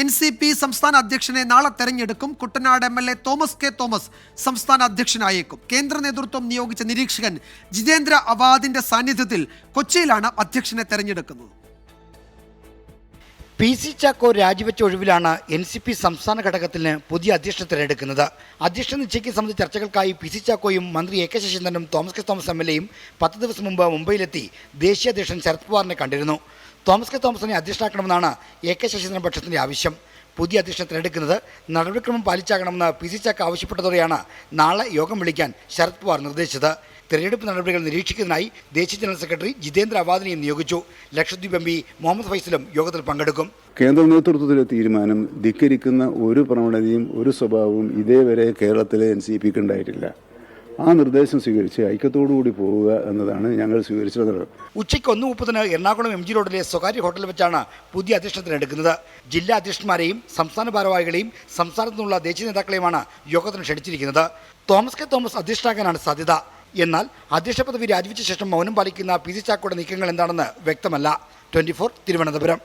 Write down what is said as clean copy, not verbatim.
NCP സംസ്ഥാന അധ്യക്ഷനെ നാളെ തെരഞ്ഞെടുക്കും. Kuttanad MLA Thomas K Thomas സംസ്ഥാന അധ്യക്ഷനായേക്കും. കേന്ദ്ര നേതൃത്വം നിയോഗിച്ച നിരീക്ഷകൻ ജിതേന്ദ്ര അവാദിന്റെ സാന്നിധ്യത്തിൽ കൊച്ചിയിലാണ് അധ്യക്ഷനെ തെരഞ്ഞെടുക്കുന്നത്. PC ചാക്കോ രാജിവെച്ച ഒഴിവിലാണ് NCP സംസ്ഥാന ഘടകത്തിന് പുതിയ അധ്യക്ഷനെ തിരഞ്ഞെടുക്കുന്നത്. അധ്യക്ഷ നിശ്ചയിക്കുന്ന സംബന്ധിച്ച ചർച്ചകൾക്കായി PC ചാക്കോയും മന്ത്രി AK ശശീന്ദ്രനും തോമസ് കെ തോമസ് MLAയും 10 ദിവസം മുമ്പ് മുംബൈയിലെത്തി ദേശീയ അധ്യക്ഷൻ ശരത് പവാറിനെ കണ്ടിരുന്നു. തോമസ് കെ തോമസിനെ അധ്യക്ഷനാക്കണമെന്നാണ് AK ശശീന്ദ്രൻ പക്ഷത്തിന്റെ ആവശ്യം. പുതിയ അധ്യക്ഷനെ തിരഞ്ഞെടുക്കുന്നത് നടപടിക്രമം പാലിച്ചാകണമെന്ന് PC ചാക്കോ ആവശ്യപ്പെട്ടതോടെയാണ് നാളെ യോഗം വിളിക്കാൻ ശരത് പവാർ നിർദ്ദേശിച്ചത്. തെരഞ്ഞെടുപ്പ് നടപടികൾ നിരീക്ഷിക്കുന്നതിനായി ദേശീയ ജനറൽ സെക്രട്ടറി ജിതേന്ദ്ര അവാദിനെയും നിയോഗിച്ചു. ലക്ഷദ്വീപ് MP മുഹമ്മദ് ഫൈസലും യോഗത്തിൽ പങ്കെടുക്കും. കേന്ദ്ര നേതൃത്വത്തിലെ തീരുമാനം ധിക്കരിക്കുന്ന ഒരു പ്രവണതയും ഒരു സ്വഭാവവും ഇതേവരെ കേരളത്തിലെ NCPക്ക് ഉണ്ടായിട്ടില്ല. ആ നിർദ്ദേശം സ്വീകരിച്ച് ഐക്യത്തോടുകൂടി പോവുക എന്നതാണ് ഞങ്ങൾ സ്വീകരിച്ചത്. ഉച്ചയ്ക്ക് 1:30 എറണാകുളം MG റോഡിലെ സ്വകാര്യ ഹോട്ടലിൽ വെച്ചാണ് പുതിയ അധ്യക്ഷനെ തിരഞ്ഞെടുക്കുന്നത്. ജില്ലാ അധ്യക്ഷന്മാരെയും സംസ്ഥാന ഭാരവാഹികളെയും സംസ്ഥാനത്തു നിന്നുള്ള ദേശീയ നേതാക്കളെയുമാണ് യോഗത്തിന് ക്ഷണിച്ചിരിക്കുന്നത്. തോമസ് കെ തോമസ് അധ്യക്ഷനാകാനാണ് സാധ്യത. എന്നാൽ അധ്യക്ഷ പദവി രാജിവെച്ച ശേഷം മൗനം പാലിക്കുന്ന PC ചാക്കോയുടെ നീക്കങ്ങൾ എന്താണെന്ന് വ്യക്തമല്ല. 24 തിരുവനന്തപുരം.